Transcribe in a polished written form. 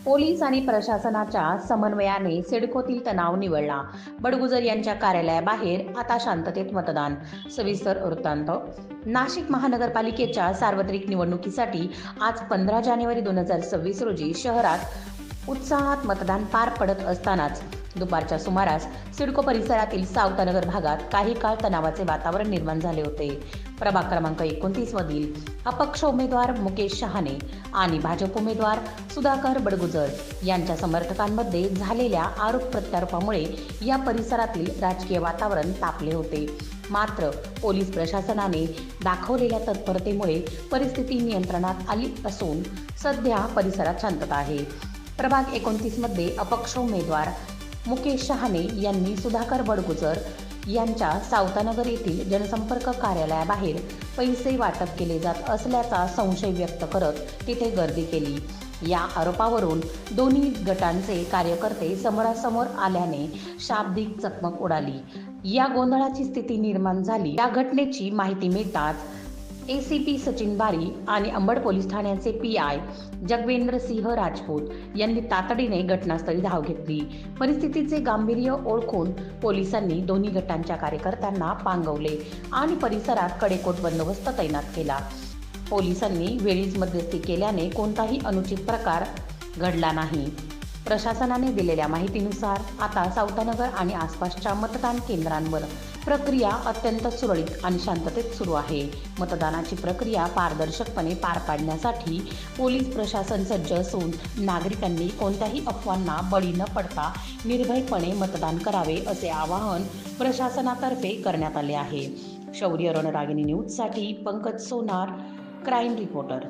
Police आणि प्रशासनाच्या समन्वयाने सिडकोतील तणाव निवळला. बडगुजर यांच्या कार्यालयाबाहेर आता शांततेत मतदान. सविस्तर वृत्तांत. नाशिक महानगरपालिकेच्या सार्वत्रिक निवडणुकीसाठी आज 15 जानेवारी 2026 रोजी शहरात उत्साहात मतदान पार पडत असतानाच दुपारच्या सुमारास सिडको परिसरातील सावतानगर भागात काही काळ तणावाचे वातावरण निर्माण झाले होते. प्रभाग क्रमांक 29 मधील अपक्ष उमेदवार मुकेश शहाणे आणि भाजप उमेदवार सुधाकर बडगुजर यांच्या समर्थकांमध्ये झालेल्या आरोप प्रत्यारोपामुळे या परिसरातील राजकीय वातावरण तापले होते. मात्र पोलीस प्रशासनाने दाखवलेल्या तत्परतेमुळे परिस्थिती नियंत्रणात आली असून सध्या परिसरात शांतता आहे. प्रभाग 29 मध्ये अपक्ष उमेदवार मुकेश शहाणे यांनी सुधाकर बडगुजर यांच्या सावतानगर येथील जनसंपर्क कार्यालयाबाहेर पैसे वाटप केले जात असल्याचा संशय व्यक्त करत तिथे गर्दी केली. या आरोपावरून दोन्ही गटांचे कार्यकर्ते समोरासमोर आल्याने शाब्दिक चकमक उडाली. या गोंधळाची स्थिती निर्माण झाली. या घटनेची माहिती मिळताच ACP सचिन बारी आणि अंबड पोलीस ठाण्याचे PI जगवेंद्र सिंह राजपूत यांनी तातडीने घटनास्थळी धाव घेतली. परिस्थितीचे गांभीर्य ओळखून पोलिसांनी दोन्ही गटांच्या कार्यकर्त्यांना पांगवले आणि परिसरात कडेकोट बंदोबस्त तैनात केला. पोलिसांनी वेळीच मध्यस्थी केल्याने कोणताही अनुचित प्रकार घडला नाही. प्रशासनाने दिलेल्या माहितीनुसार आता सावतानगर आणि आसपासच्या मतदान केंद्रांवर प्रक्रिया अत्यंत सुरळीत आणि शांततेत सुरू आहे. मतदानाची प्रक्रिया पारदर्शकपणे पार पाडण्यासाठी पोलीस प्रशासन सज्ज असून नागरिकांनी कोणत्याही अफवांना बळी न पडता निर्भयपणे मतदान करावे असे आवाहन प्रशासनातर्फे करण्यात आले आहे. शौर्य रणरागिणी न्यूजसाठी पंकज सोनार, क्राईम रिपोर्टर.